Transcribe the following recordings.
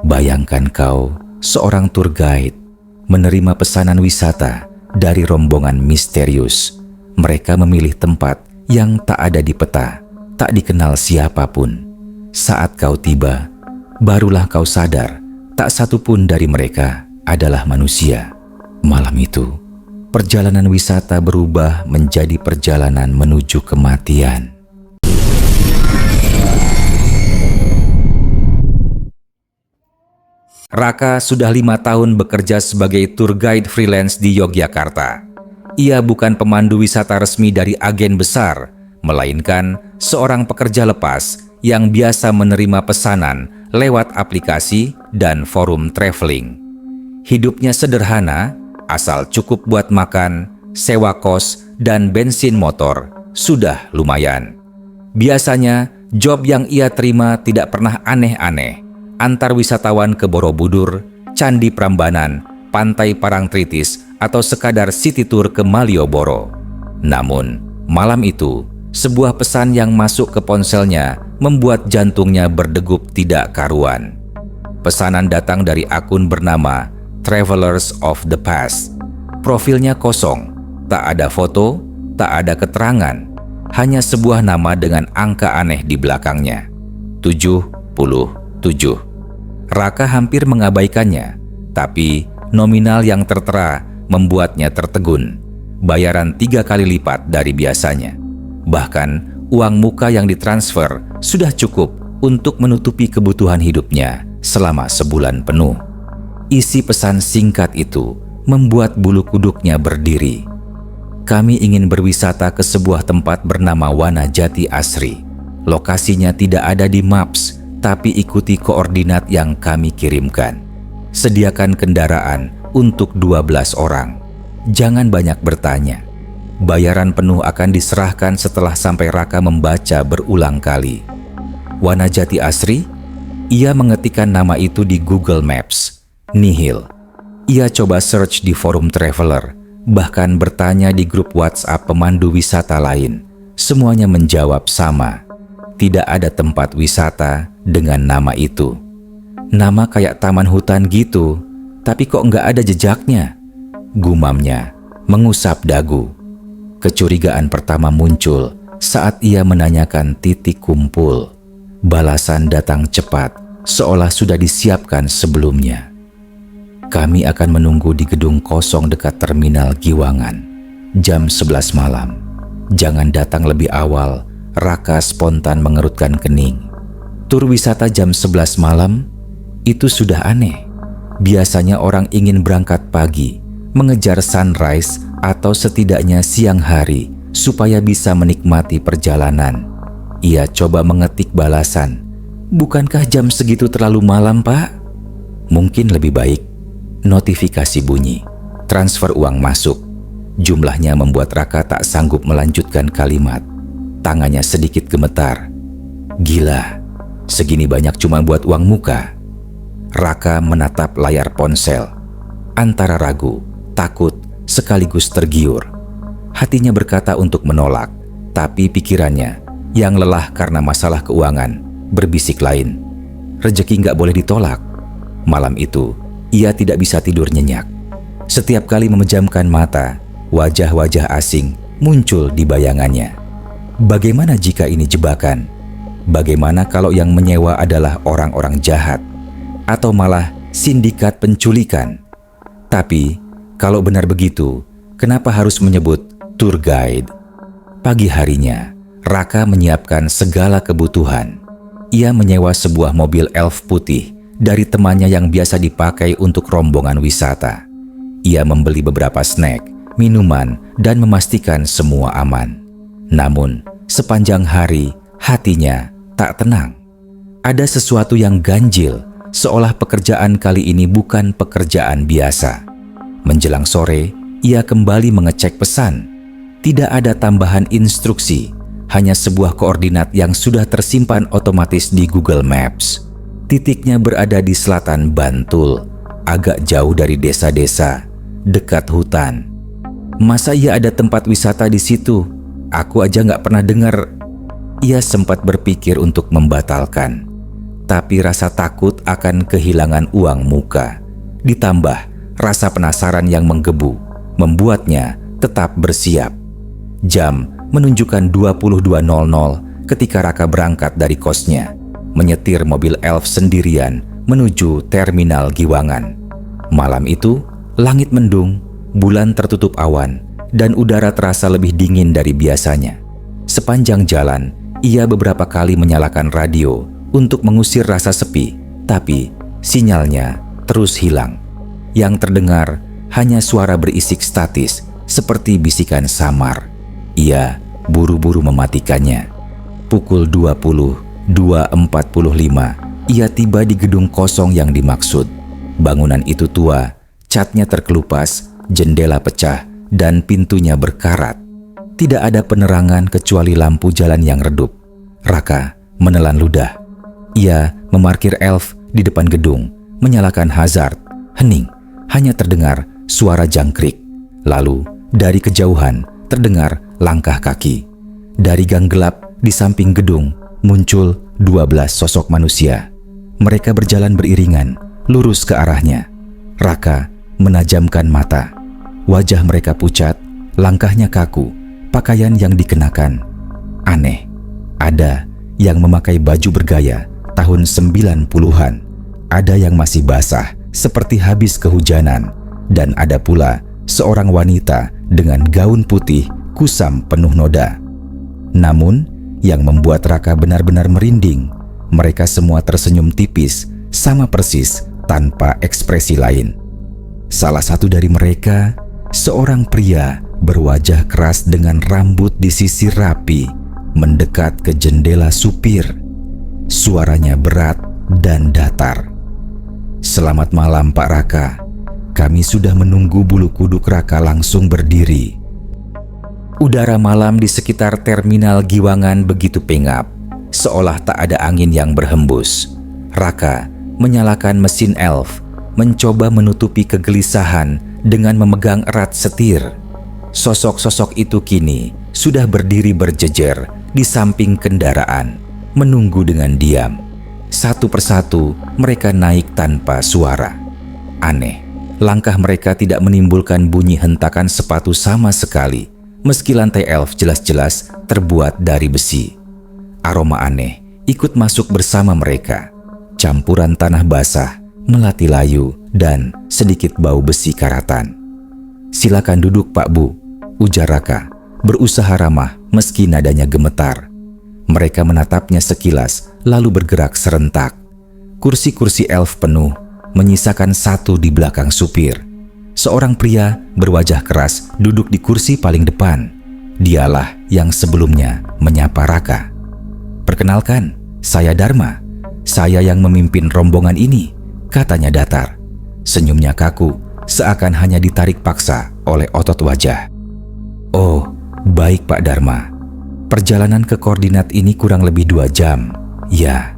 Bayangkan kau, seorang tour guide, menerima pesanan wisata dari rombongan misterius. Mereka memilih tempat yang tak ada di peta, tak dikenal siapapun. Saat kau tiba, barulah kau sadar tak satu pun dari mereka adalah manusia. Malam itu, perjalanan wisata berubah menjadi perjalanan menuju kematian. Raka sudah 5 tahun bekerja sebagai tour guide freelance di Yogyakarta. Ia bukan pemandu wisata resmi dari agen besar, melainkan seorang pekerja lepas yang biasa menerima pesanan lewat aplikasi dan forum traveling. Hidupnya sederhana, asal cukup buat makan, sewa kos, dan bensin motor sudah lumayan. Biasanya, job yang ia terima tidak pernah aneh-aneh. Antar wisatawan ke Borobudur, Candi Prambanan, Pantai Parangtritis, atau sekadar city tour ke Malioboro. Namun, malam itu, sebuah pesan yang masuk ke ponselnya membuat jantungnya berdegup tidak karuan. Pesanan datang dari akun bernama Travelers of the Past. Profilnya kosong, tak ada foto, tak ada keterangan, hanya sebuah nama dengan angka aneh di belakangnya. 77. Raka hampir mengabaikannya, tapi nominal yang tertera membuatnya tertegun. Bayaran 3 kali lipat dari biasanya. Bahkan, uang muka yang ditransfer sudah cukup untuk menutupi kebutuhan hidupnya selama sebulan penuh. Isi pesan singkat itu membuat bulu kuduknya berdiri. Kami ingin berwisata ke sebuah tempat bernama Wanajati Asri. Lokasinya tidak ada di Maps, tapi ikuti koordinat yang kami kirimkan. Sediakan kendaraan untuk 12 orang. Jangan banyak bertanya. Bayaran penuh akan diserahkan setelah sampai. Raka membaca berulang kali. Wanajati Asri? Ia mengetikkan nama itu di Google Maps. Nihil. Ia coba search di forum traveler, bahkan bertanya di grup WhatsApp pemandu wisata lain. Semuanya menjawab sama. Tidak ada tempat wisata dengan nama itu. Nama kayak taman hutan gitu, tapi kok nggak ada jejaknya? Gumamnya, mengusap dagu. Kecurigaan pertama muncul saat ia menanyakan titik kumpul. Balasan datang cepat, seolah sudah disiapkan sebelumnya. Kami akan menunggu di gedung kosong dekat terminal Giwangan. Jam 11 malam. Jangan datang lebih awal. Raka spontan mengerutkan kening. Tur wisata jam 11 malam? Itu sudah aneh. Biasanya orang ingin berangkat pagi, mengejar sunrise atau setidaknya siang hari supaya bisa menikmati perjalanan. Ia coba mengetik balasan. Bukankah jam segitu terlalu malam, Pak? Mungkin lebih baik. Notifikasi bunyi. Transfer uang masuk. Jumlahnya membuat Raka tak sanggup melanjutkan kalimat. Tangannya sedikit gemetar. Gila, segini banyak cuma buat uang muka. Raka menatap layar ponsel. Antara ragu, takut, sekaligus tergiur. Hatinya berkata untuk menolak, tapi pikirannya yang lelah karena masalah keuangan berbisik lain. Rezeki nggak boleh ditolak. Malam itu, ia tidak bisa tidur nyenyak. Setiap kali memejamkan mata, wajah-wajah asing muncul di bayangannya. Bagaimana jika ini jebakan? Bagaimana kalau yang menyewa adalah orang-orang jahat? Atau malah sindikat penculikan? Tapi, kalau benar begitu, kenapa harus menyebut tour guide? Pagi harinya, Raka menyiapkan segala kebutuhan. Ia menyewa sebuah mobil elf putih dari temannya yang biasa dipakai untuk rombongan wisata. Ia membeli beberapa snack, minuman, dan memastikan semua aman. Namun, sepanjang hari, hatinya tak tenang. Ada sesuatu yang ganjil, seolah pekerjaan kali ini bukan pekerjaan biasa. Menjelang sore, ia kembali mengecek pesan. Tidak ada tambahan instruksi, hanya sebuah koordinat yang sudah tersimpan otomatis di Google Maps. Titiknya berada di selatan Bantul, agak jauh dari desa-desa, dekat hutan. Masa iya ada tempat wisata di situ? Aku aja nggak pernah dengar. Ia sempat berpikir untuk membatalkan. tapi rasa takut akan kehilangan uang muka, ditambah rasa penasaran yang menggebu, membuatnya tetap bersiap. Jam menunjukkan 22.00 ketika Raka berangkat dari kosnya, menyetir mobil elf sendirian menuju terminal Giwangan. Malam itu, langit mendung, bulan tertutup awan, dan udara terasa lebih dingin dari biasanya. Sepanjang jalan, ia beberapa kali menyalakan radio untuk mengusir rasa sepi, tapi sinyalnya terus hilang. Yang terdengar hanya suara berisik statis seperti bisikan samar. Ia buru-buru mematikannya. Pukul 22.45, ia tiba di gedung kosong yang dimaksud. Bangunan itu tua, catnya terkelupas, jendela pecah, dan pintunya berkarat. Tidak ada penerangan kecuali lampu jalan yang redup. Raka menelan ludah. Ia memarkir elf di depan gedung, menyalakan hazard. Hening, hanya terdengar suara jangkrik. Lalu, dari kejauhan terdengar langkah kaki. Dari gang gelap di samping gedung muncul 12 sosok manusia. Mereka berjalan beriringan, lurus ke arahnya. Raka menajamkan mata. Wajah mereka pucat, langkahnya kaku, pakaian yang dikenakan aneh. Ada yang memakai baju bergaya tahun 90-an, ada yang masih basah seperti habis kehujanan, dan ada pula seorang wanita dengan gaun putih kusam penuh noda. Namun, yang membuat Raka benar-benar merinding, mereka semua tersenyum tipis, sama persis tanpa ekspresi lain. Salah satu dari mereka, seorang pria berwajah keras dengan rambut disisir rapi, mendekat ke jendela supir. Suaranya berat dan datar. "Selamat malam, Pak Raka. Kami sudah menunggu." Bulu kuduk Raka langsung berdiri. Udara malam di sekitar terminal Giwangan begitu pengap, seolah tak ada angin yang berhembus. Raka menyalakan mesin elf, mencoba menutupi kegelisahan dengan memegang erat setir. Sosok-sosok itu kini sudah berdiri berjejer di samping kendaraan, menunggu dengan diam. Satu persatu mereka naik tanpa suara. Aneh, langkah mereka tidak menimbulkan bunyi hentakan sepatu sama sekali, meski lantai elf jelas-jelas terbuat dari besi. Aroma aneh ikut masuk bersama mereka, campuran tanah basah, melati layu, dan sedikit bau besi karatan. "Silakan duduk, Pak Bu," ujar Raka, berusaha ramah meski nadanya gemetar. Mereka menatapnya sekilas, lalu bergerak serentak. Kursi-kursi elf penuh, menyisakan satu di belakang supir. Seorang pria berwajah keras duduk di kursi paling depan. Dialah yang sebelumnya menyapa Raka. "Perkenalkan, saya Dharma. Saya yang memimpin rombongan ini," katanya datar. Senyumnya kaku, seakan hanya ditarik paksa oleh otot wajah. "Oh, baik Pak Dharma. Perjalanan ke koordinat ini kurang lebih 2 jam. Ya,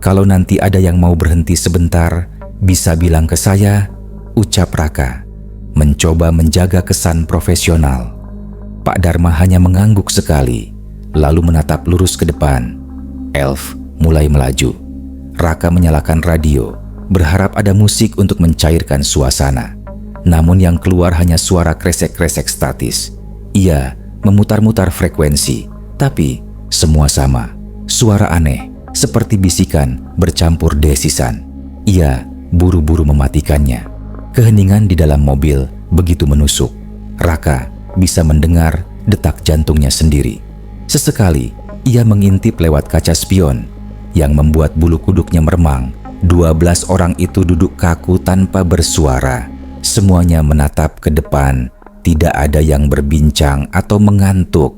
kalau nanti ada yang mau berhenti sebentar, bisa bilang ke saya," ucap Raka, mencoba menjaga kesan profesional. Pak Dharma hanya mengangguk sekali, lalu menatap lurus ke depan. Elf mulai melaju. Raka menyalakan radio, berharap ada musik untuk mencairkan suasana. Namun yang keluar hanya suara kresek-kresek statis. Ia memutar-mutar frekuensi, tapi semua sama. Suara aneh, seperti bisikan bercampur desisan. Ia buru-buru mematikannya. Keheningan di dalam mobil begitu menusuk. Raka bisa mendengar detak jantungnya sendiri. Sesekali ia mengintip lewat kaca spion, yang membuat bulu kuduknya meremang. 12 orang itu duduk kaku tanpa bersuara. Semuanya menatap ke depan, tidak ada yang berbincang atau mengantuk.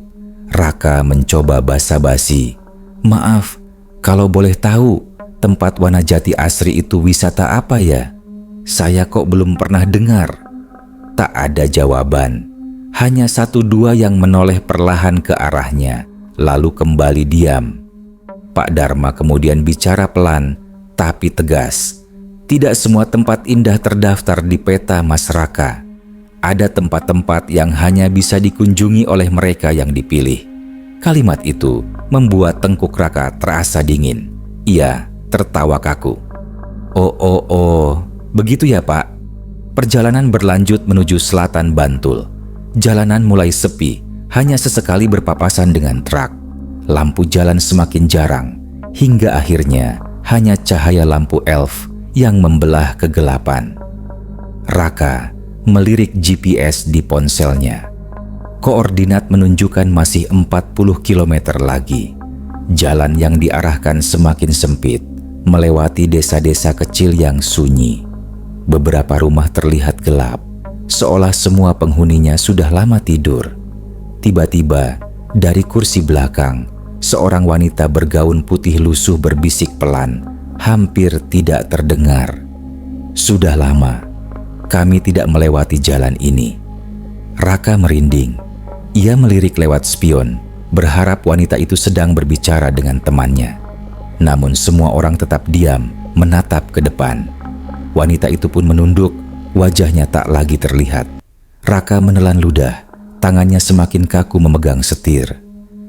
Raka mencoba basa-basi. "Maaf, kalau boleh tahu, tempat Wanajati Asri itu wisata apa ya? Saya kok belum pernah dengar." Tak ada jawaban. Hanya 1-2 yang menoleh perlahan ke arahnya, lalu kembali diam. Pak Dharma kemudian bicara pelan, tapi tegas. "Tidak semua tempat indah terdaftar di peta Mas Raka. Ada tempat-tempat yang hanya bisa dikunjungi oleh mereka yang dipilih." Kalimat itu membuat tengkuk Raka terasa dingin. Ia tertawa kaku. Oh, begitu ya Pak. Perjalanan berlanjut menuju selatan Bantul. Jalanan mulai sepi, hanya sesekali berpapasan dengan truk. Lampu jalan semakin jarang, hingga akhirnya hanya cahaya lampu elf yang membelah kegelapan. Raka melirik GPS di ponselnya. Koordinat menunjukkan masih 40 km lagi. Jalan yang diarahkan semakin sempit, melewati desa-desa kecil yang sunyi. Beberapa rumah terlihat gelap, seolah semua penghuninya sudah lama tidur. Tiba-tiba, dari kursi belakang, seorang wanita bergaun putih lusuh berbisik pelan, hampir tidak terdengar. Sudah lama, kami tidak melewati jalan ini. Raka merinding. Ia melirik lewat spion, berharap wanita itu sedang berbicara dengan temannya. Namun semua orang tetap diam, menatap ke depan. Wanita itu pun menunduk, wajahnya tak lagi terlihat. Raka menelan ludah, tangannya semakin kaku memegang setir.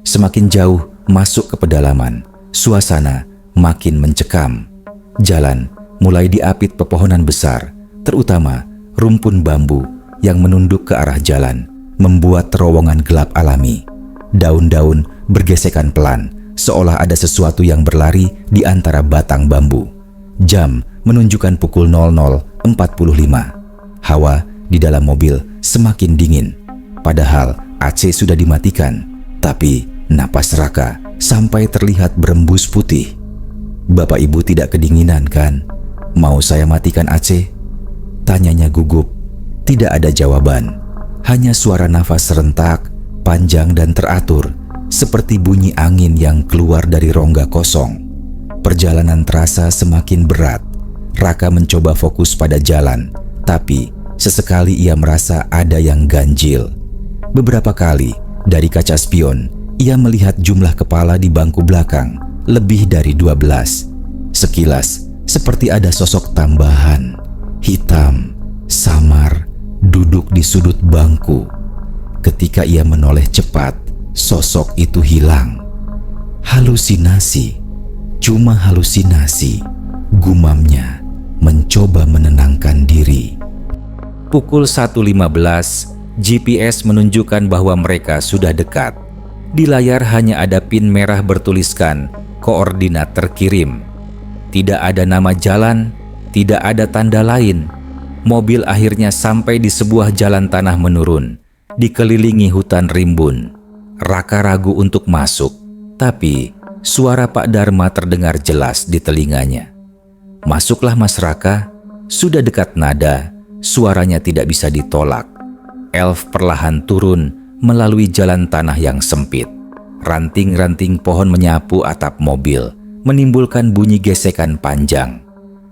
Semakin jauh masuk ke pedalaman, suasana makin mencekam. Jalan mulai diapit pepohonan besar, terutama rumpun bambu yang menunduk ke arah jalan, membuat terowongan gelap alami. Daun-daun bergesekan pelan, seolah ada sesuatu yang berlari di antara batang bambu. Jam menunjukkan pukul 00.45. Hawa di dalam mobil semakin dingin. Padahal AC sudah dimatikan, tapi napas Raka sampai terlihat berembus putih. Bapak Ibu tidak kedinginan kan? Mau saya matikan AC? Tanyanya gugup. Tidak ada jawaban. Hanya suara nafas serentak, panjang dan teratur, seperti bunyi angin yang keluar dari rongga kosong. Perjalanan terasa semakin berat. Raka mencoba fokus pada jalan, tapi sesekali ia merasa ada yang ganjil. Beberapa kali dari kaca spion, ia melihat jumlah kepala di bangku belakang lebih dari 12. Sekilas seperti ada sosok tambahan, hitam, samar, duduk di sudut bangku. Ketika ia menoleh cepat, sosok itu hilang. Halusinasi, cuma halusinasi, gumamnya mencoba menenangkan diri. Pukul 1.15, GPS menunjukkan bahwa mereka sudah dekat. Di layar hanya ada pin merah bertuliskan koordinat terkirim. Tidak ada nama jalan, tidak ada tanda lain. Mobil akhirnya sampai di sebuah jalan tanah menurun, dikelilingi hutan rimbun. Raka ragu untuk masuk, tapi suara Pak Dharma terdengar jelas di telinganya. Masuklah Mas Raka, sudah dekat nada, suaranya tidak bisa ditolak. Elf perlahan turun melalui jalan tanah yang sempit. Ranting-ranting pohon menyapu atap mobil, menimbulkan bunyi gesekan panjang.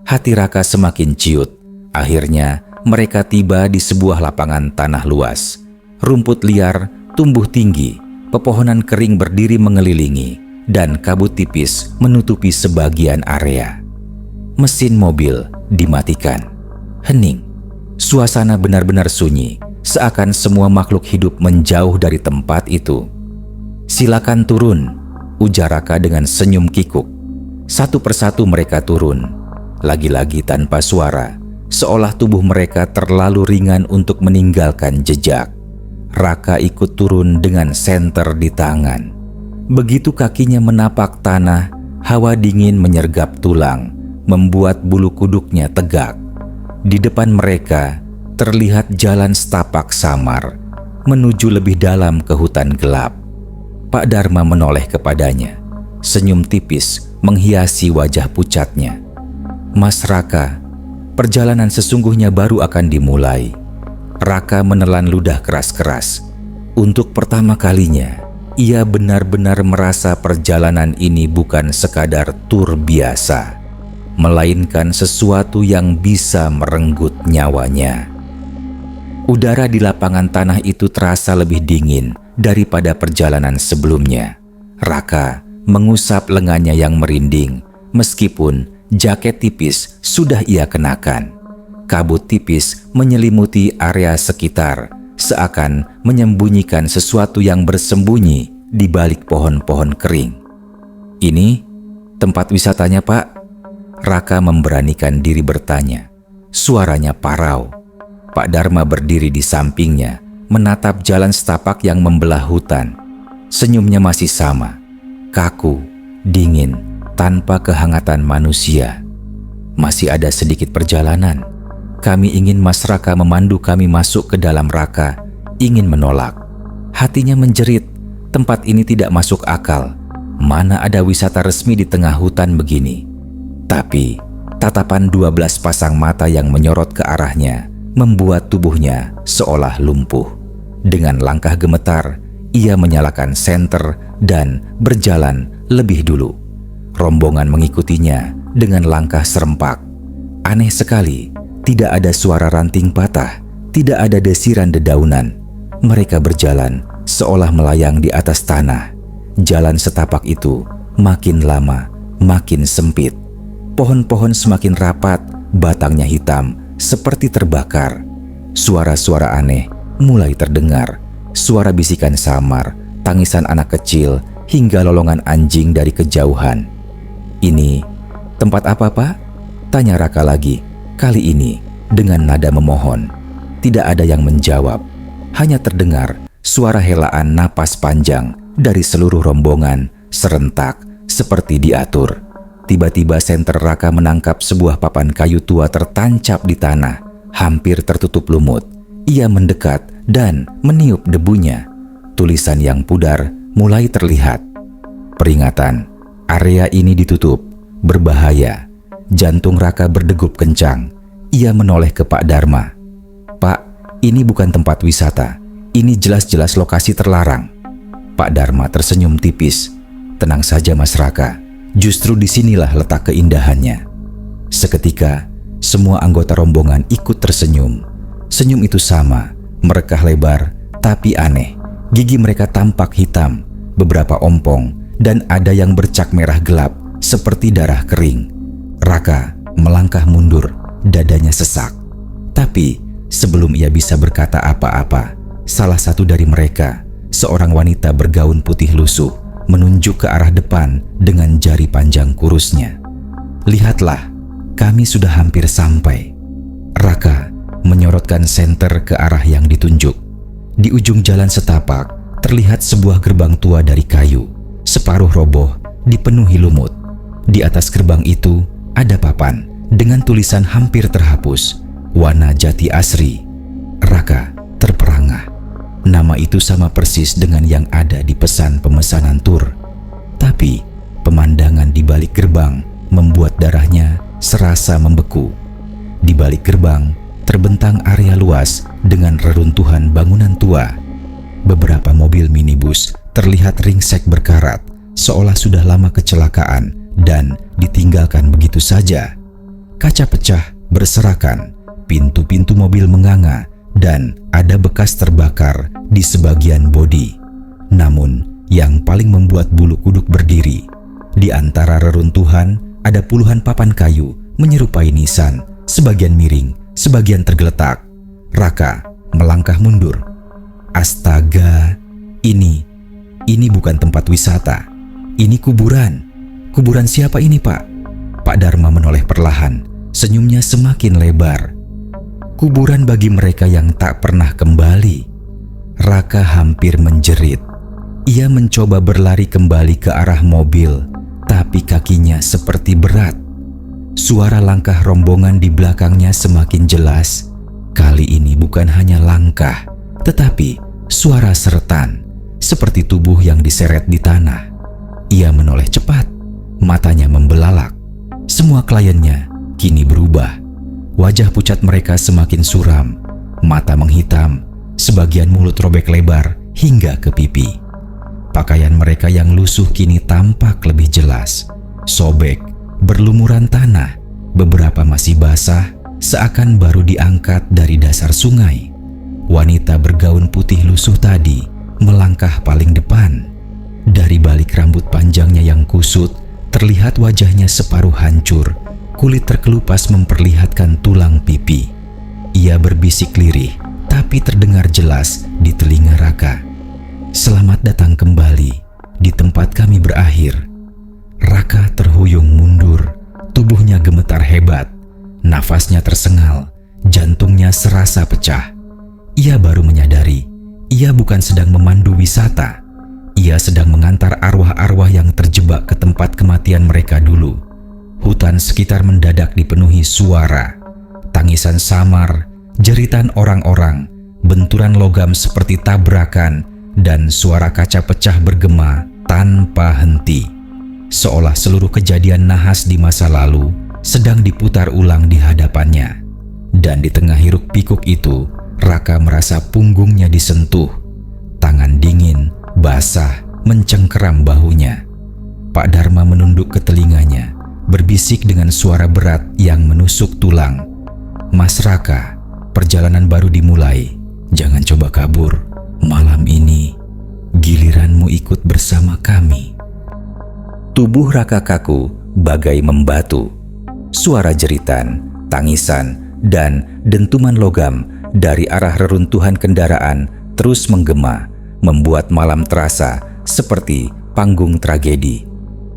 Hati Raka semakin ciut. Akhirnya mereka tiba di sebuah lapangan tanah luas. Rumput liar tumbuh tinggi, pepohonan kering berdiri mengelilingi, dan kabut tipis menutupi sebagian area. Mesin mobil dimatikan. Hening. Suasana benar-benar sunyi, seakan semua makhluk hidup menjauh dari tempat itu. Silakan turun, ujar Raka dengan senyum kikuk. Satu persatu mereka turun, lagi-lagi tanpa suara, seolah tubuh mereka terlalu ringan untuk meninggalkan jejak. Raka ikut turun dengan senter di tangan. Begitu kakinya menapak tanah, hawa dingin menyergap tulang, membuat bulu kuduknya tegak. Di depan mereka terlihat jalan setapak samar menuju lebih dalam ke hutan gelap. Pak Dharma menoleh kepadanya. Senyum tipis menghiasi wajah pucatnya. Mas Raka, perjalanan sesungguhnya baru akan dimulai. Raka menelan ludah keras-keras. Untuk pertama kalinya, ia benar-benar merasa perjalanan ini bukan sekadar tur biasa, melainkan sesuatu yang bisa merenggut nyawanya. Udara di lapangan tanah itu terasa lebih dingin daripada perjalanan sebelumnya. Raka mengusap lengannya yang merinding, meskipun jaket tipis sudah ia kenakan. Kabut tipis menyelimuti area sekitar, seakan menyembunyikan sesuatu yang bersembunyi di balik pohon-pohon kering. Ini tempat wisatanya, Pak. Raka memberanikan diri bertanya. Suaranya parau. Pak Dharma berdiri di sampingnya, menatap jalan setapak yang membelah hutan. Senyumnya masih sama, kaku, dingin, tanpa kehangatan manusia. Masih ada sedikit perjalanan. Kami ingin Mas Raka memandu kami masuk ke dalam. Raka ingin menolak. Hatinya menjerit, tempat ini tidak masuk akal. Mana ada wisata resmi di tengah hutan begini. Tapi tatapan 12 pasang mata yang menyorot ke arahnya membuat tubuhnya seolah lumpuh. Dengan langkah gemetar, ia menyalakan senter dan berjalan lebih dulu. Rombongan mengikutinya dengan langkah serempak. Aneh sekali, tidak ada suara ranting patah, tidak ada desiran dedaunan. Mereka berjalan seolah melayang di atas tanah. Jalan setapak itu makin lama makin sempit. Pohon-pohon semakin rapat, batangnya hitam seperti terbakar. Suara-suara aneh mulai terdengar. Suara bisikan samar, tangisan anak kecil, hingga lolongan anjing dari kejauhan. "Ini tempat apa, Pak?" tanya Raka lagi, kali ini dengan nada memohon. Tidak ada yang menjawab. Hanya terdengar suara helaan napas panjang dari seluruh rombongan, serentak seperti diatur. Tiba-tiba senter Raka menangkap sebuah papan kayu tua tertancap di tanah, hampir tertutup lumut. Ia mendekat dan meniup debunya. Tulisan yang pudar mulai terlihat. Peringatan, area ini ditutup, berbahaya. Jantung Raka berdegup kencang. Ia menoleh ke Pak Dharma. "Pak, ini bukan tempat wisata. Ini jelas-jelas lokasi terlarang." Pak Dharma tersenyum tipis. "Tenang saja Mas Raka. Justru disinilah letak keindahannya." Seketika, semua anggota rombongan ikut tersenyum. Senyum itu sama, merekah lebar, tapi aneh. Gigi mereka tampak hitam, beberapa ompong, dan ada yang bercak merah gelap, seperti darah kering. Raka melangkah mundur, dadanya sesak. Tapi sebelum ia bisa berkata apa-apa, salah satu dari mereka, seorang wanita bergaun putih lusuh, menunjuk ke arah depan dengan jari panjang kurusnya. "Lihatlah, kami sudah hampir sampai." Raka menyorotkan senter ke arah yang ditunjuk. Di ujung jalan setapak terlihat sebuah gerbang tua dari kayu, separuh roboh, dipenuhi lumut. Di atas gerbang itu ada papan dengan tulisan hampir terhapus, "Wana Jati Asri." Raka terperangah. Nama itu sama persis dengan yang ada di pesan pemesanan tur. Tapi pemandangan di balik gerbang membuat darahnya serasa membeku. Di balik gerbang terbentang area luas dengan reruntuhan bangunan tua. Beberapa mobil minibus terlihat ringsek berkarat, seolah sudah lama kecelakaan dan ditinggalkan begitu saja. Kaca pecah berserakan, pintu-pintu mobil menganga, dan ada bekas terbakar di sebagian bodi. Namun, yang paling membuat bulu kuduk berdiri, di antara reruntuhan ada puluhan papan kayu menyerupai nisan, sebagian miring, sebagian tergeletak. Raka melangkah mundur. "Astaga, ini bukan tempat wisata. Ini kuburan. Kuburan siapa ini, Pak?" Pak Dharma menoleh perlahan, senyumnya semakin lebar. "Kuburan bagi mereka yang tak pernah kembali." Raka hampir menjerit. Ia mencoba berlari kembali ke arah mobil, tapi kakinya seperti berat. Suara langkah rombongan di belakangnya semakin jelas. Kali ini bukan hanya langkah, tetapi suara seretan, seperti tubuh yang diseret di tanah. Ia menoleh cepat, matanya membelalak. Semua kliennya kini berubah. Wajah pucat mereka semakin suram, mata menghitam, sebagian mulut robek lebar hingga ke pipi. Pakaian mereka yang lusuh kini tampak lebih jelas, sobek, berlumuran tanah, beberapa masih basah, seakan baru diangkat dari dasar sungai. Wanita bergaun putih lusuh tadi melangkah paling depan. Dari balik rambut panjangnya yang kusut, terlihat wajahnya separuh hancur. Kulit terkelupas memperlihatkan tulang pipi. Ia berbisik lirih, tapi terdengar jelas di telinga Raka. "Selamat datang kembali di tempat kami berakhir." Raka terhuyung mundur, Tubuhnya gemetar hebat, nafasnya tersengal, jantungnya serasa pecah. Ia baru menyadari, ia bukan sedang memandu wisata. Ia sedang mengantar arwah-arwah yang terjebak ke tempat kematian mereka dulu. Hutan sekitar mendadak dipenuhi suara, tangisan samar, jeritan orang-orang, benturan logam seperti tabrakan, dan suara kaca pecah bergema tanpa henti. Seolah seluruh kejadian nahas di masa lalu sedang diputar ulang di hadapannya. Dan di tengah hiruk pikuk itu, Raka merasa punggungnya disentuh. Tangan dingin, basah, mencengkeram bahunya. Pak Dharma menunduk ke telinganya, berbisik dengan suara berat yang menusuk tulang. "Mas Raka, perjalanan baru dimulai. Jangan coba kabur. Malam ini, giliranmu ikut bersama kami." Tubuh Raka kaku bagai membatu. Suara jeritan, tangisan, dan dentuman logam dari arah reruntuhan kendaraan terus menggema, membuat malam terasa seperti panggung tragedi.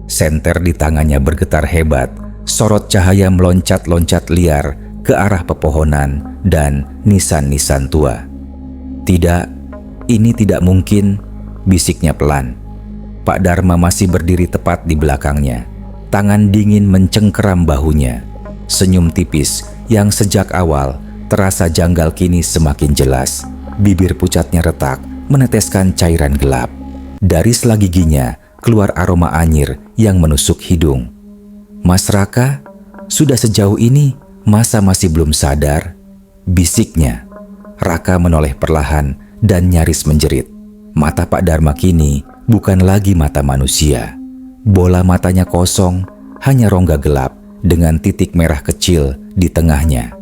Senter di tangannya bergetar hebat, sorot cahaya meloncat-loncat liar ke arah pepohonan dan nisan-nisan tua. "Tidak, ini tidak mungkin," bisiknya pelan. Pak Dharma masih berdiri tepat di belakangnya. Tangan dingin mencengkeram bahunya. Senyum tipis yang sejak awal terasa janggal kini semakin jelas. Bibir pucatnya retak, meneteskan cairan gelap. Dari sela giginya keluar aroma anyir yang menusuk hidung. "Mas Raka, sudah sejauh ini masa masih belum sadar?" bisiknya. Raka menoleh perlahan dan nyaris menjerit. Mata Pak Dharma kini bukan lagi mata manusia. Bola matanya kosong, hanya rongga gelap dengan titik merah kecil di tengahnya.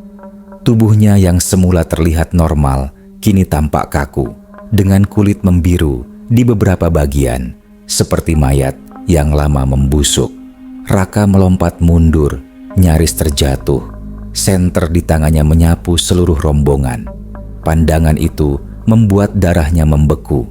Tubuhnya yang semula terlihat normal, kini tampak kaku, dengan kulit membiru di beberapa bagian, seperti mayat yang lama membusuk. Raka melompat mundur, nyaris terjatuh. Senter di tangannya menyapu seluruh rombongan. Pandangan itu membuat darahnya membeku.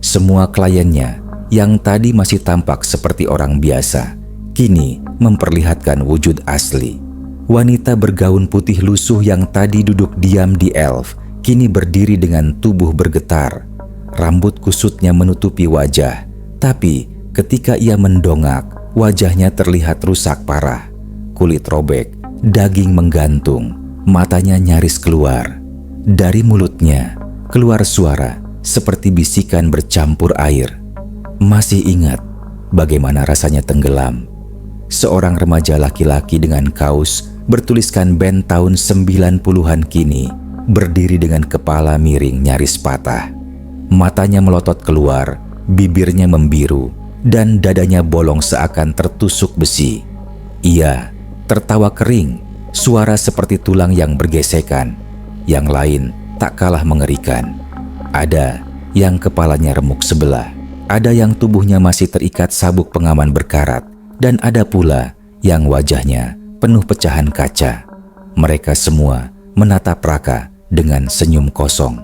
Semua kliennya yang tadi masih tampak seperti orang biasa, kini memperlihatkan wujud asli. Wanita bergaun putih lusuh yang tadi duduk diam di elf, kini berdiri dengan tubuh bergetar. Rambut kusutnya menutupi wajah, tapi ketika ia mendongak, wajahnya terlihat rusak parah. Kulit robek, daging menggantung, matanya nyaris keluar. Dari mulutnya keluar suara seperti bisikan bercampur air. "Masih ingat bagaimana rasanya tenggelam?" Seorang remaja laki-laki dengan kaos bertuliskan band tahun 90-an kini berdiri dengan kepala miring nyaris patah. Matanya melotot keluar, bibirnya membiru, dan dadanya bolong seakan tertusuk besi. Ia tertawa kering, suara seperti tulang yang bergesekan. Yang lain tak kalah mengerikan. Ada yang kepalanya remuk sebelah, ada yang tubuhnya masih terikat sabuk pengaman berkarat, dan ada pula yang wajahnya penuh pecahan kaca. Mereka semua menatap Raka dengan senyum kosong.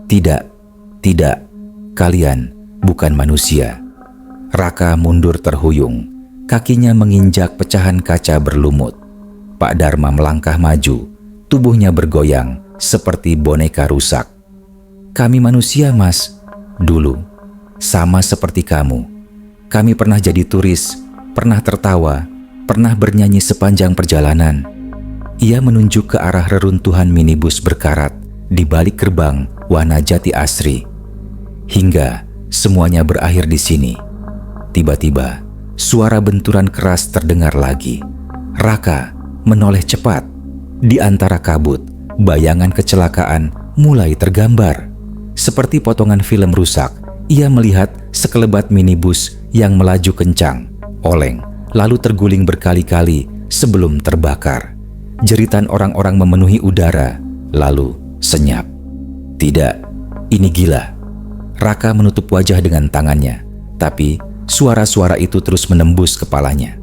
Tidak, kalian bukan manusia." Raka mundur terhuyung, kakinya menginjak pecahan kaca berlumut. Pak Dharma melangkah maju, tubuhnya bergoyang seperti boneka rusak. "Kami manusia, Mas. Dulu, sama seperti kamu. Kami pernah jadi turis, pernah tertawa, pernah bernyanyi sepanjang perjalanan." Ia menunjuk ke arah reruntuhan minibus berkarat di balik gerbang Wanajati Asri. Hingga semuanya berakhir di sini. Tiba-tiba, suara benturan keras terdengar lagi. Raka menoleh cepat. Di antara kabut, bayangan kecelakaan mulai tergambar. Seperti potongan film rusak, ia melihat sekelebat minibus yang melaju kencang, oleng, lalu terguling berkali-kali sebelum terbakar. Jeritan orang-orang memenuhi udara, lalu senyap. "Tidak, ini gila." Raka menutup wajah dengan tangannya, tapi suara-suara itu terus menembus kepalanya.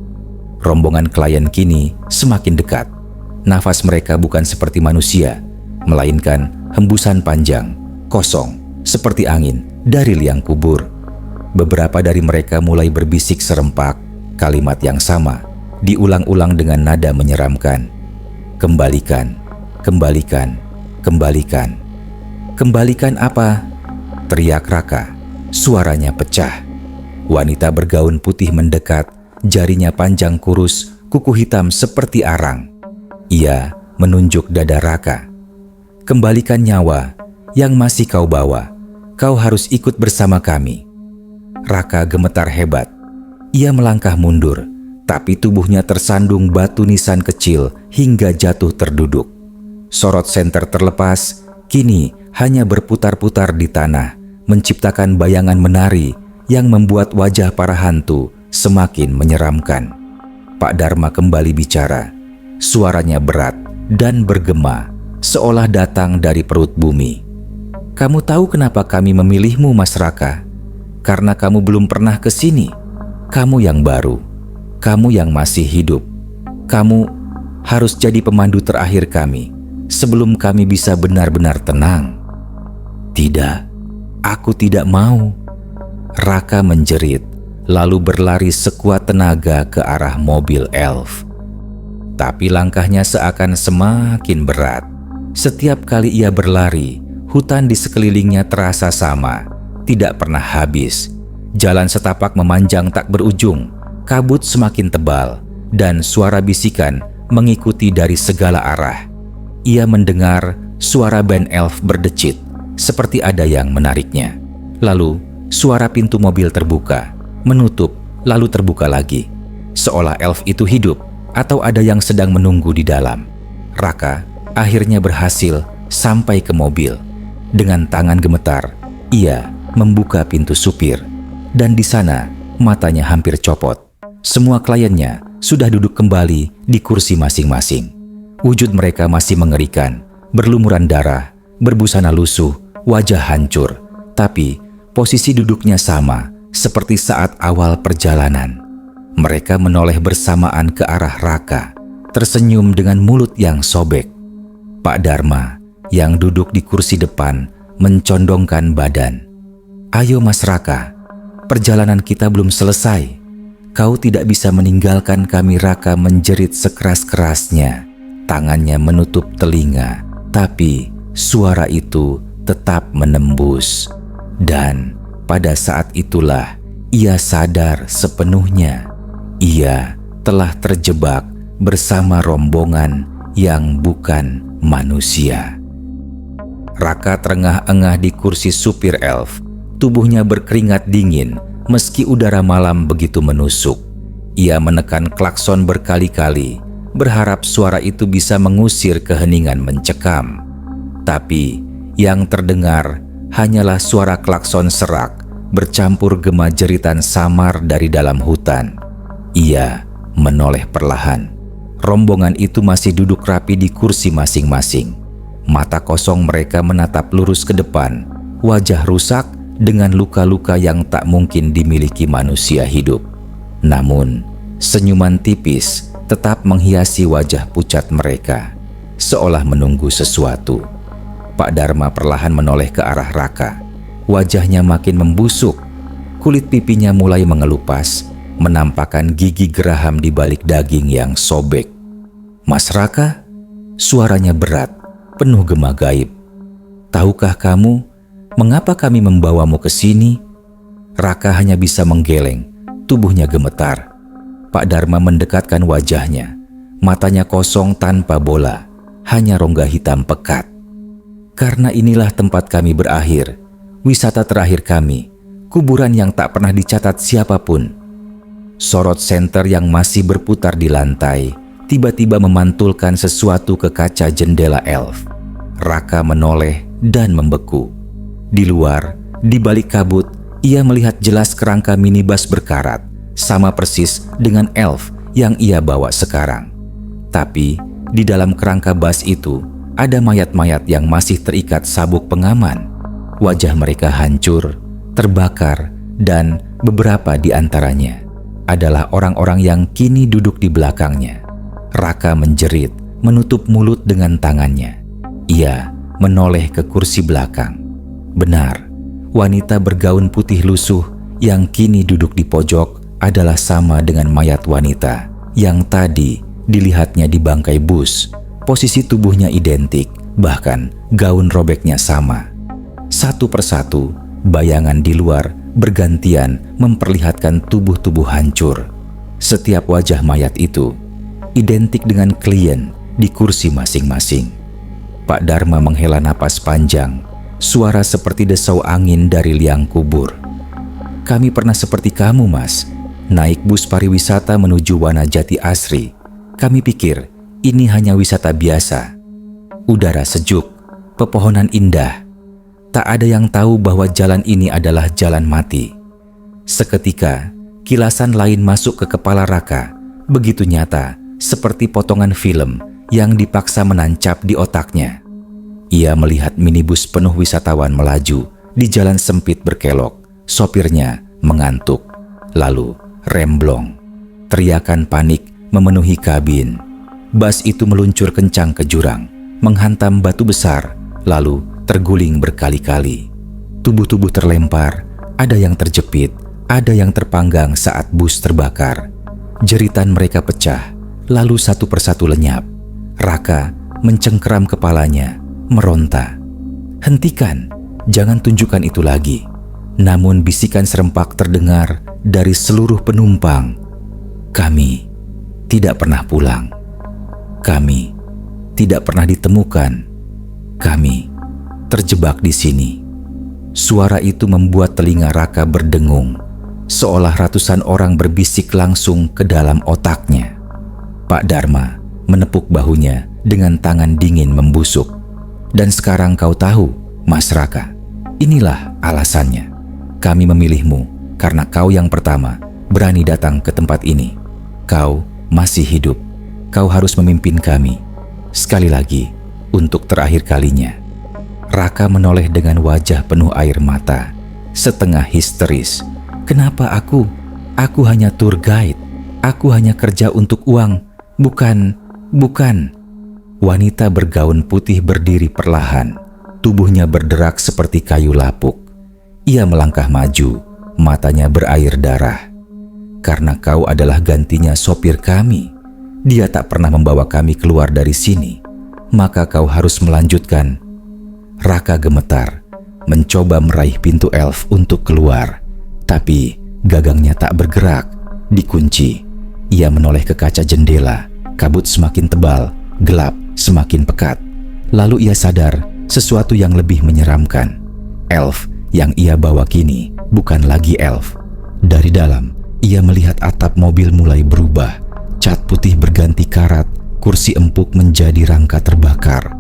Rombongan klien kini semakin dekat. Nafas mereka bukan seperti manusia, melainkan hembusan panjang, kosong, seperti angin dari liang kubur. Beberapa dari mereka mulai berbisik serempak, kalimat yang sama, diulang-ulang dengan nada menyeramkan. Kembalikan, kembalikan, kembalikan. Kembalikan apa? Teriak Raka. Suaranya pecah. Wanita bergaun putih mendekat, jarinya panjang kurus, kuku hitam seperti arang. Ia menunjuk dada Raka. Kembalikan nyawa yang masih kau bawa. Kau harus ikut bersama kami. Raka gemetar hebat. Ia melangkah mundur, tapi tubuhnya tersandung batu nisan kecil hingga jatuh terduduk. Sorot senter terlepas, kini hanya berputar-putar di tanah, menciptakan bayangan menari yang membuat wajah para hantu semakin menyeramkan. Pak Dharma kembali bicara. Suaranya berat dan bergema, seolah datang dari perut bumi. Kamu tahu kenapa kami memilihmu, Mas Raka? Karena kamu belum pernah ke sini. Kamu yang baru. Kamu yang masih hidup. Kamu harus jadi pemandu terakhir kami sebelum kami bisa benar-benar tenang. Tidak, aku tidak mau. Raka menjerit, lalu berlari sekuat tenaga ke arah mobil elf. Tapi langkahnya seakan semakin berat. Setiap kali ia berlari, hutan di sekelilingnya terasa sama, tidak pernah habis. Jalan setapak memanjang tak berujung, kabut semakin tebal, dan suara bisikan mengikuti dari segala arah. Ia mendengar suara band elf berdecit, seperti ada yang menariknya. Lalu, suara pintu mobil terbuka, menutup, lalu terbuka lagi. Seolah elf itu hidup, atau ada yang sedang menunggu di dalam. Raka akhirnya berhasil sampai ke mobil. Dengan tangan gemetar, ia membuka pintu supir. Dan di sana, matanya hampir copot. Semua kliennya sudah duduk kembali di kursi masing-masing. Wujud mereka masih mengerikan, berlumuran darah, berbusana lusuh, wajah hancur. Tapi posisi duduknya sama seperti saat awal perjalanan. Mereka menoleh bersamaan ke arah Raka, tersenyum dengan mulut yang sobek. Pak Dharma yang duduk di kursi depan mencondongkan badan. Ayo Mas Raka, perjalanan kita belum selesai. Kau tidak bisa meninggalkan kami. Raka menjerit sekeras-kerasnya. Tangannya menutup telinga, tapi suara itu tetap menembus. Dan pada saat itulah ia sadar sepenuhnya. Ia telah terjebak bersama rombongan yang bukan manusia. Raka terengah-engah di kursi supir elf. Tubuhnya berkeringat dingin meski udara malam begitu menusuk. Ia menekan klakson berkali-kali, berharap suara itu bisa mengusir keheningan mencekam. Tapi yang terdengar hanyalah suara klakson serak bercampur gema jeritan samar dari dalam hutan. Ia menoleh perlahan. Rombongan itu masih duduk rapi di kursi masing-masing. Mata kosong mereka menatap lurus ke depan, wajah rusak dengan luka-luka yang tak mungkin dimiliki manusia hidup. Namun, senyuman tipis tetap menghiasi wajah pucat mereka, seolah menunggu sesuatu. Pak Dharma perlahan menoleh ke arah Raka. Wajahnya makin membusuk. Kulit pipinya mulai mengelupas, menampakkan gigi geraham di balik daging yang sobek. Mas Raka, suaranya berat, penuh gema gaib. Tahukah kamu mengapa kami membawamu ke sini? Raka hanya bisa menggeleng, tubuhnya gemetar. Pak Dharma mendekatkan wajahnya, matanya kosong tanpa bola, hanya rongga hitam pekat. Karena inilah tempat kami berakhir, wisata terakhir kami, kuburan yang tak pernah dicatat siapapun. Sorot senter yang masih berputar di lantai tiba-tiba memantulkan sesuatu ke kaca jendela elf. Raka menoleh dan membeku. Di luar, di balik kabut, ia melihat jelas kerangka minibus berkarat, sama persis dengan elf yang ia bawa sekarang. Tapi di dalam kerangka bus itu ada mayat-mayat yang masih terikat sabuk pengaman. Wajah mereka hancur, terbakar, dan beberapa di antaranya adalah orang-orang yang kini duduk di belakangnya. Raka menjerit, menutup mulut dengan tangannya. Ia menoleh ke kursi belakang. Benar, wanita bergaun putih lusuh yang kini duduk di pojok adalah sama dengan mayat wanita yang tadi dilihatnya di bangkai bus. Posisi tubuhnya identik, bahkan gaun robeknya sama. Satu persatu, bayangan di luar bergantian memperlihatkan tubuh-tubuh hancur. Setiap wajah mayat itu identik dengan klien di kursi masing-masing. Pak Dharma menghela napas panjang, suara seperti desau angin dari liang kubur. Kami pernah seperti kamu, Mas, naik bus pariwisata menuju Wanajati Asri. Kami pikir ini hanya wisata biasa. Udara sejuk, pepohonan indah. Tak ada yang tahu bahwa jalan ini adalah jalan mati. Seketika, kilasan lain masuk ke kepala Raka, begitu nyata, seperti potongan film yang dipaksa menancap di otaknya. Ia melihat minibus penuh wisatawan melaju di jalan sempit berkelok. Sopirnya mengantuk, lalu remblong. Teriakan panik memenuhi kabin. Bus itu meluncur kencang ke jurang, menghantam batu besar, lalu terguling berkali-kali. Tubuh-tubuh terlempar, ada yang terjepit, ada yang terpanggang saat bus terbakar. Jeritan mereka pecah, lalu satu persatu lenyap. Raka mencengkeram kepalanya, meronta. "Hentikan, jangan tunjukkan itu lagi." Namun bisikan serempak terdengar dari seluruh penumpang. "Kami tidak pernah pulang. Kami tidak pernah ditemukan. Kami terjebak di sini." Suara itu membuat telinga Raka berdengung, seolah ratusan orang berbisik langsung ke dalam otaknya. Pak Dharma menepuk bahunya dengan tangan dingin membusuk. "Dan sekarang kau tahu, Mas Raka, inilah alasannya. Kami memilihmu karena kau yang pertama berani datang ke tempat ini. Kau masih hidup. Kau harus memimpin kami. Sekali lagi, untuk terakhir kalinya." Raka menoleh dengan wajah penuh air mata, setengah histeris. "Kenapa aku? Aku hanya tour guide. Aku hanya kerja untuk uang. Bukan. Wanita bergaun putih berdiri perlahan. Tubuhnya berderak seperti kayu lapuk. Ia melangkah maju, matanya berair darah. "Karena kau adalah gantinya sopir kami. Dia tak pernah membawa kami keluar dari sini. Maka kau harus melanjutkan." Raka gemetar, mencoba meraih pintu elf untuk keluar. Tapi gagangnya tak bergerak, dikunci. Ia menoleh ke kaca jendela. Kabut semakin tebal, gelap semakin pekat. Lalu ia sadar sesuatu yang lebih menyeramkan. Elf yang ia bawa kini bukan lagi elf. Dari dalam, ia melihat atap mobil mulai berubah. Cat putih berganti karat, kursi empuk menjadi rangka terbakar.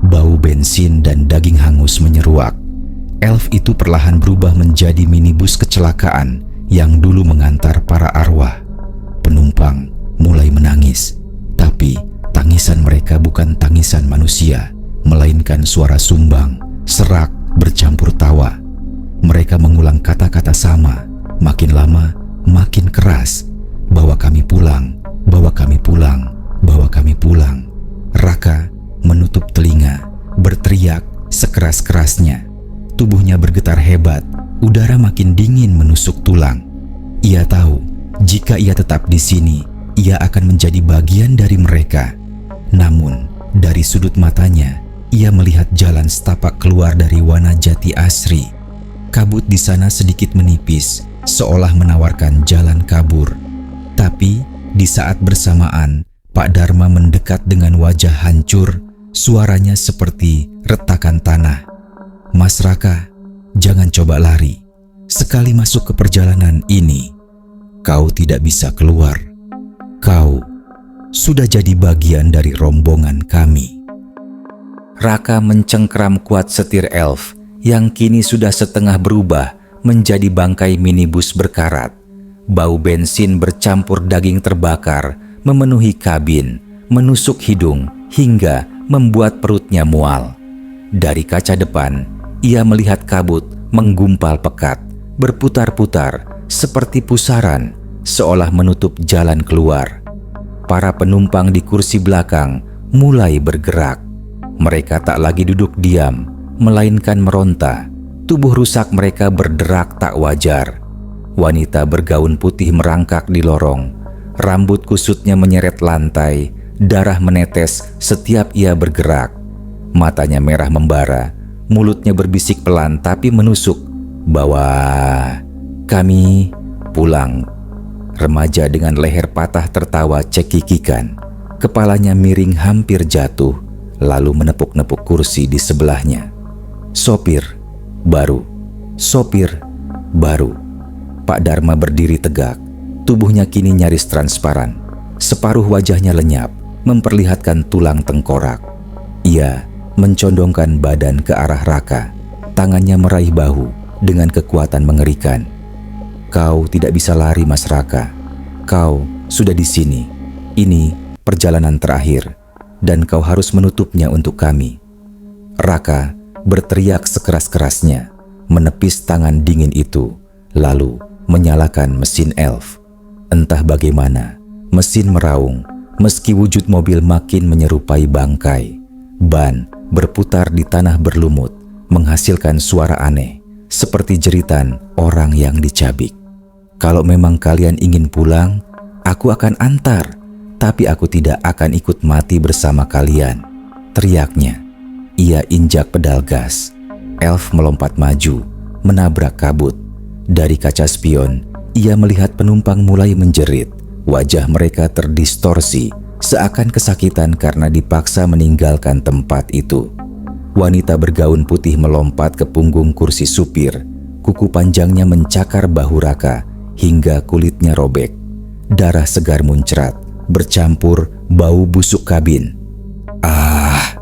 Bau bensin dan daging hangus menyeruak. Elf itu perlahan berubah menjadi minibus kecelakaan yang dulu mengantar para arwah. Penumpang mulai menangis, tapi tangisan mereka bukan tangisan manusia, melainkan suara sumbang, serak bercampur tawa. Mereka mengulang kata-kata sama, makin lama makin keras. "Bawa kami pulang, bawa kami pulang, bawa kami pulang." Raka menutup telinga, berteriak sekeras-kerasnya. Tubuhnya bergetar hebat, udara makin dingin menusuk tulang. Ia tahu, jika ia tetap di sini, ia akan menjadi bagian dari mereka. Namun, dari sudut matanya, ia melihat jalan setapak keluar dari Wanajati Asri. Kabut di sana sedikit menipis, seolah menawarkan jalan kabur. Tapi, di saat bersamaan, Pak Dharma mendekat dengan wajah hancur, suaranya seperti retakan tanah. "Mas Raka, jangan coba lari. Sekali masuk ke perjalanan ini, kau tidak bisa keluar. Kau sudah jadi bagian dari rombongan kami." Raka mencengkeram kuat setir elf yang kini sudah setengah berubah menjadi bangkai minibus berkarat. Bau bensin bercampur daging terbakar memenuhi kabin, menusuk hidung hingga membuat perutnya mual. Dari kaca depan, ia melihat kabut menggumpal pekat, berputar-putar seperti pusaran, seolah menutup jalan keluar. Para penumpang di kursi belakang mulai bergerak. Mereka tak lagi duduk diam, melainkan meronta. Tubuh rusak mereka berderak tak wajar. Wanita bergaun putih merangkak di lorong, Rambut kusutnya menyeret lantai, darah menetes setiap ia bergerak. Matanya merah membara, mulutnya berbisik pelan tapi menusuk, "Bawa kami pulang." Remaja dengan leher patah tertawa cekikikan. Kepalanya miring hampir jatuh, lalu menepuk-nepuk kursi di sebelahnya. Sopir baru. Pak Dharma berdiri tegak. Tubuhnya kini nyaris transparan. Separuh wajahnya lenyap, memperlihatkan tulang tengkorak. Ia mencondongkan badan ke arah Raka. Tangannya meraih bahu dengan kekuatan mengerikan. "Kau tidak bisa lari, Mas Raka. Kau sudah di sini. Ini perjalanan terakhir, dan kau harus menutupnya untuk kami." Raka berteriak sekeras-kerasnya, menepis tangan dingin itu, lalu menyalakan mesin elf. Entah bagaimana, mesin meraung, meski wujud mobil makin menyerupai bangkai. Ban berputar di tanah berlumut, menghasilkan suara aneh, seperti jeritan orang yang dicabik. "Kalau memang kalian ingin pulang, aku akan antar, tapi aku tidak akan ikut mati bersama kalian," teriaknya. Ia injak pedal gas. Elf melompat maju, menabrak kabut. Dari kaca spion, ia melihat penumpang mulai menjerit. Wajah mereka terdistorsi, seakan kesakitan karena dipaksa meninggalkan tempat itu. Wanita bergaun putih melompat ke punggung kursi supir. Kuku panjangnya mencakar bahu Raka hingga kulitnya robek. Darah segar muncrat, bercampur bau busuk kabin. "Ah!"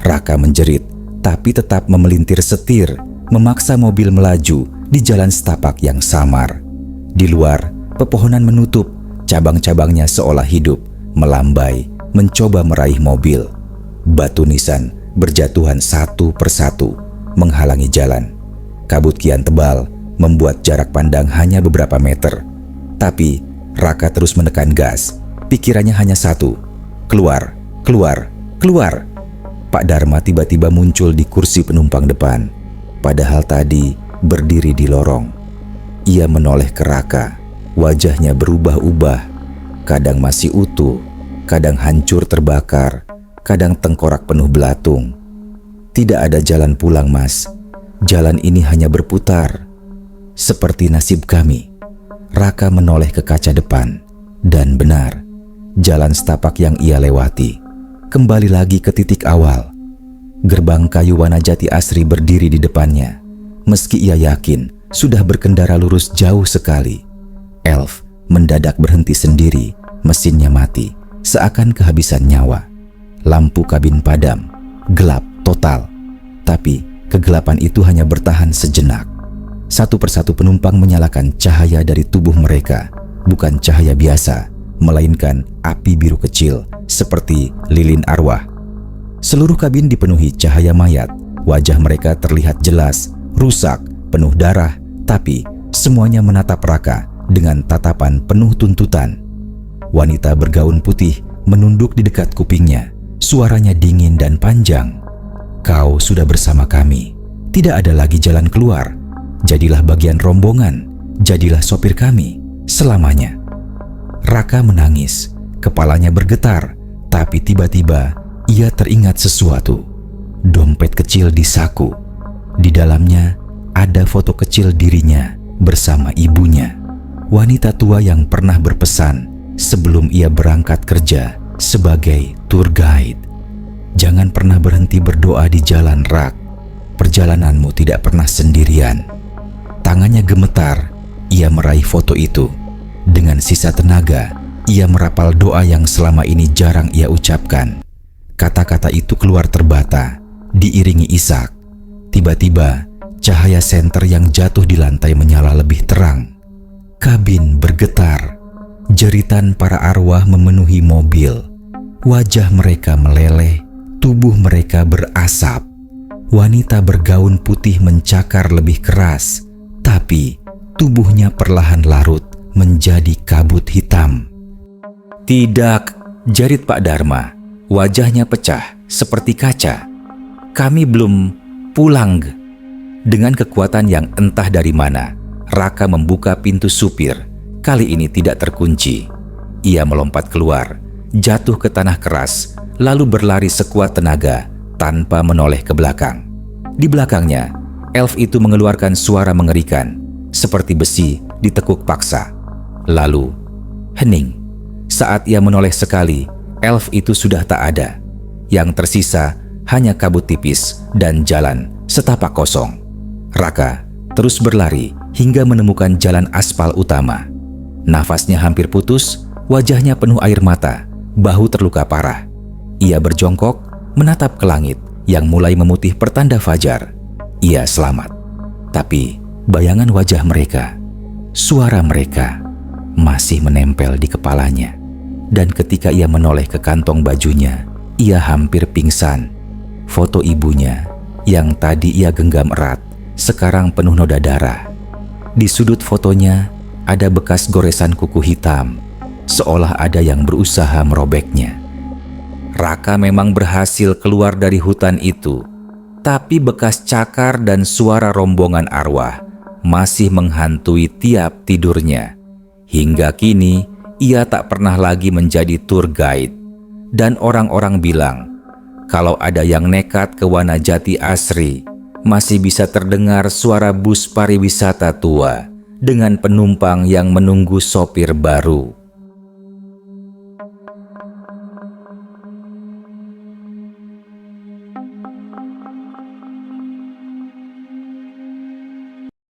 Raka menjerit, tapi tetap memelintir setir, memaksa mobil melaju di jalan setapak yang samar. Di luar, pepohonan menutup, cabang-cabangnya seolah hidup, melambai, mencoba meraih mobil. Batu nisan berjatuhan satu persatu, menghalangi jalan. Kabut kian tebal, membuat jarak pandang hanya beberapa meter. Tapi Raka terus menekan gas. Pikirannya hanya satu, keluar, keluar, keluar. Pak Dharma tiba-tiba muncul di kursi penumpang depan, padahal tadi berdiri di lorong. Ia menoleh ke Raka, wajahnya berubah-ubah, kadang masih utuh, kadang hancur terbakar, kadang tengkorak penuh belatung. "Tidak ada jalan pulang, Mas. Jalan ini hanya berputar. Seperti nasib kami." Raka menoleh ke kaca depan, dan benar, jalan setapak yang ia lewati kembali lagi ke titik awal. Gerbang kayu warna jati asri berdiri di depannya, meski ia yakin sudah berkendara lurus jauh sekali. Elf mendadak berhenti sendiri, mesinnya mati, seakan kehabisan nyawa. Lampu kabin padam, gelap total. Tapi kegelapan itu hanya bertahan sejenak. Satu persatu penumpang menyalakan cahaya dari tubuh mereka, bukan cahaya biasa, melainkan api biru kecil seperti lilin arwah. Seluruh kabin dipenuhi cahaya mayat. Wajah mereka terlihat jelas, rusak, penuh darah, tapi semuanya menatap Raka dengan tatapan penuh tuntutan. Wanita bergaun putih menunduk di dekat kupingnya. Suaranya dingin dan panjang. "Kau sudah bersama kami. Tidak ada lagi jalan keluar. Jadilah bagian rombongan. Jadilah sopir kami selamanya." Raka menangis, kepalanya bergetar, tapi tiba-tiba ia teringat sesuatu. Dompet kecil di saku. Di dalamnya ada foto kecil dirinya bersama ibunya, wanita tua yang pernah berpesan sebelum ia berangkat kerja sebagai tour guide. "Jangan pernah berhenti berdoa di jalan, Rak. Perjalananmu tidak pernah sendirian." Tangannya gemetar, ia meraih foto itu. Dengan sisa tenaga, ia merapal doa yang selama ini jarang ia ucapkan. Kata-kata itu keluar terbata, diiringi isak. Tiba-tiba, cahaya senter yang jatuh di lantai menyala lebih terang. Kabin bergetar. Jeritan para arwah memenuhi mobil. Wajah mereka meleleh, tubuh mereka berasap. Wanita bergaun putih mencakar lebih keras, tapi tubuhnya perlahan larut menjadi kabut hitam. "Tidak," jerit Pak Dharma. Wajahnya pecah seperti kaca. "Kami belum pulang." Dengan kekuatan yang entah dari mana, Raka membuka pintu supir. Kali ini tidak terkunci. Ia melompat keluar, jatuh ke tanah keras, lalu berlari sekuat tenaga tanpa menoleh ke belakang. Di belakangnya, elf itu mengeluarkan suara mengerikan, seperti besi ditekuk paksa. Lalu, hening. Saat ia menoleh sekali, elf itu sudah tak ada. Yang tersisa hanya kabut tipis dan jalan setapak kosong. Raka terus berlari hingga menemukan jalan aspal utama. Nafasnya hampir putus, wajahnya penuh air mata, bahu terluka parah. Ia berjongkok, menatap ke langit yang mulai memutih pertanda fajar. Ia selamat. Tapi bayangan wajah mereka, suara mereka masih menempel di kepalanya. Dan ketika ia menoleh ke kantong bajunya, ia hampir pingsan. Foto ibunya yang tadi ia genggam erat sekarang penuh noda darah. Di sudut fotonya ada bekas goresan kuku hitam, seolah ada yang berusaha merobeknya. Raka memang berhasil keluar dari hutan itu, tapi bekas cakar dan suara rombongan arwah masih menghantui tiap tidurnya. Hingga kini, ia tak pernah lagi menjadi tour guide. Dan orang-orang bilang, kalau ada yang nekat ke Wanajati Asri, masih bisa terdengar suara bus pariwisata tua dengan penumpang yang menunggu sopir baru.